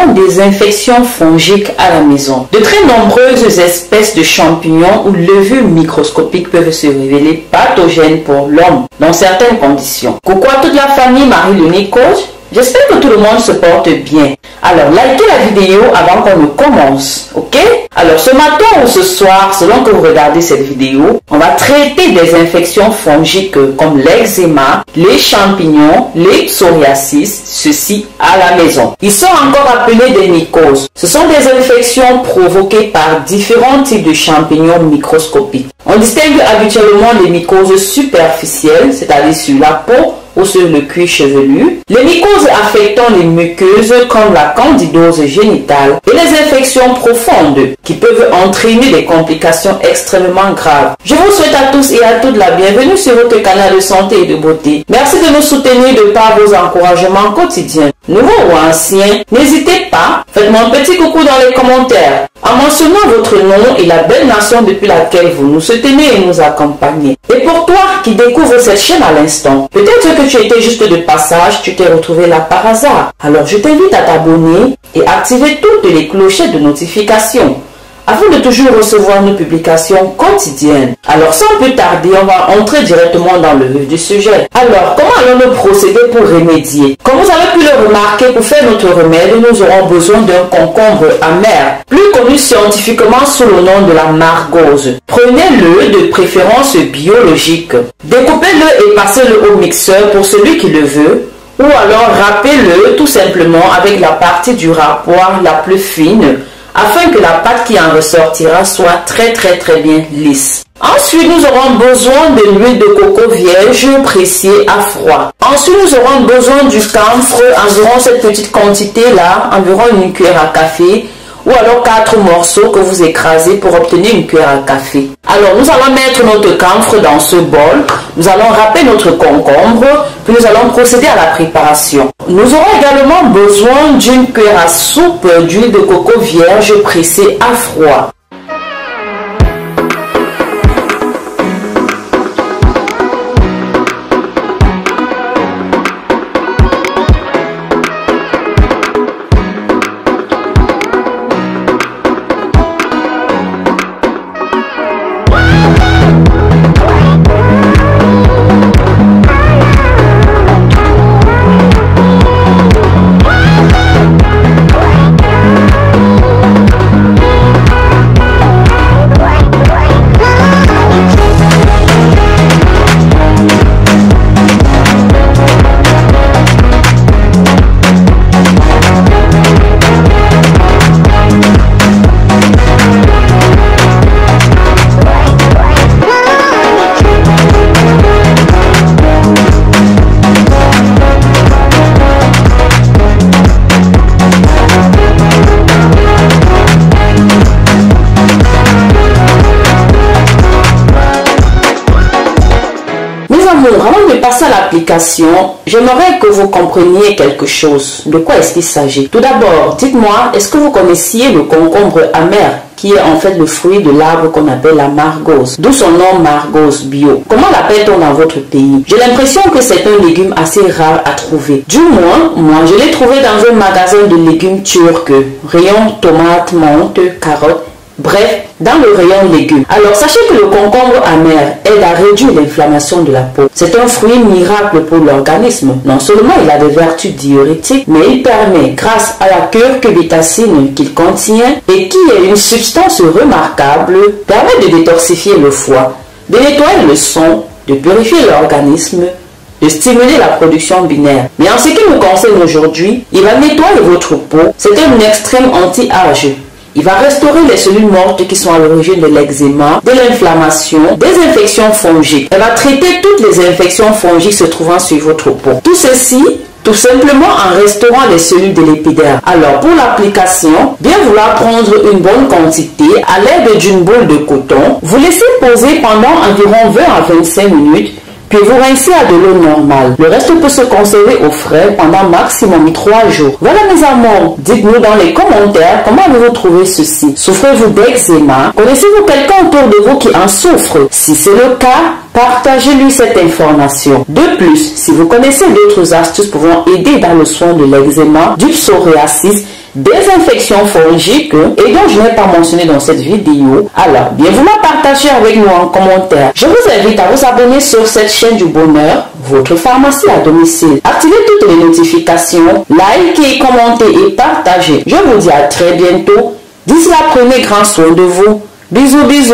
Parlons désinfection fongique à la maison. De très nombreuses espèces de champignons ou levures microscopiques peuvent se révéler pathogènes pour l'homme dans certaines conditions. Coucou à toute la famille Marie-Léonie Coach. J'espère que tout le monde se porte bien. Alors, likez la vidéo avant qu'on ne commence, ok? Alors, ce matin ou ce soir, selon que vous regardez cette vidéo, on va traiter des infections fongiques comme l'eczéma, les champignons, les psoriasis, ceci à la maison. Ils sont encore appelés des mycoses. Ce sont des infections provoquées par différents types de champignons microscopiques. On distingue habituellement les mycoses superficielles, c'est-à-dire sur la peau, ou sur le cuir chevelu, les mycoses affectant les muqueuses comme la candidose génitale et les infections profondes qui peuvent entraîner des complications extrêmement graves. Je vous souhaite à tous et à toutes la bienvenue sur votre canal de santé et de beauté. Merci de nous soutenir de par vos encouragements quotidiens. Nouveaux ou anciens, n'hésitez pas, faites-moi un petit coucou dans les commentaires en mentionnant votre nom et la belle nation depuis laquelle vous nous soutenez et nous accompagnez. Et pour toi qui découvre cette chaîne à l'instant, peut-être que tu étais juste de passage, tu t'es retrouvé là par hasard. Alors je t'invite à t'abonner et activer toutes les clochettes de notification afin de toujours recevoir nos publications quotidiennes. Alors sans plus tarder, on va entrer directement dans le vif du sujet. Alors comment allons-nous procéder pour remédier? Comme vous avez pu le remarquer, pour faire notre remède, nous aurons besoin d'un concombre amer, plus connu scientifiquement sous le nom de la margose. Prenez-le de préférence biologique. Découpez-le et passez-le au mixeur pour celui qui le veut, ou alors râpez-le tout simplement avec la partie du râpoir la plus fine, afin que la pâte qui en ressortira soit très bien lisse. Ensuite, nous aurons besoin de l'huile de coco vierge pressée à froid. Ensuite, nous aurons besoin du camphre, environ cette petite quantité-là, environ une cuillère à café, ou alors 4 morceaux que vous écrasez pour obtenir une cuillère à café. Alors, nous allons mettre notre camphre dans ce bol, nous allons râper notre concombre, puis nous allons procéder à la préparation. Nous aurons également besoin d'une cuillère à soupe d'huile de coco vierge pressée à froid. Avant de passer à l'application, j'aimerais que vous compreniez quelque chose. De quoi est-ce qu'il s'agit? Tout d'abord, dites-moi, est-ce que vous connaissiez le concombre amer, qui est en fait le fruit de l'arbre qu'on appelle la margose, d'où son nom margose bio? Comment l'appelle-t-on dans votre pays? J'ai l'impression que c'est un légume assez rare à trouver. Du moins, moi je l'ai trouvé dans un magasin de légumes turcs, rayon tomates, menthe, carottes, bref, dans le rayon légumes. Alors sachez que le concombre amer aide à réduire l'inflammation de la peau. C'est un fruit miracle pour l'organisme. Non seulement il a des vertus diurétiques, mais il permet, grâce à la curcubitacine qu'il contient et qui est une substance remarquable, permet de détoxifier le foie, de nettoyer le sang, de purifier l'organisme, de stimuler la production binaire. Mais en ce qui nous concerne aujourd'hui, il va nettoyer votre peau. C'est un extrême anti-âge. Il va restaurer les cellules mortes qui sont à l'origine de l'eczéma, de l'inflammation, des infections fongiques. Elle va traiter toutes les infections fongiques se trouvant sur votre peau. Tout ceci, tout simplement en restaurant les cellules de l'épiderme. Alors pour l'application, bien vouloir prendre une bonne quantité à l'aide d'une boule de coton. Vous laissez poser pendant environ 20 à 25 minutes. Puis vous rincez à de l'eau normale. Le reste peut se conserver au frais pendant maximum 3 jours. Voilà mes amours. Dites-nous dans les commentaires comment avez-vous trouvé ceci. Souffrez-vous d'eczéma? Connaissez-vous quelqu'un autour de vous qui en souffre? Si c'est le cas, partagez-lui cette information. De plus, si vous connaissez d'autres astuces pouvant aider dans le soin de l'eczéma, du psoriasis, des infections fongiques et dont je n'ai pas mentionné dans cette vidéo, alors bien vous la partagez avec nous en commentaire. Je vous invite à vous abonner sur cette chaîne du bonheur, votre pharmacie à domicile. Activez toutes les notifications, likez, commentez et partagez. Je vous dis à très bientôt. D'ici là, prenez grand soin de vous. Bisous, bisous.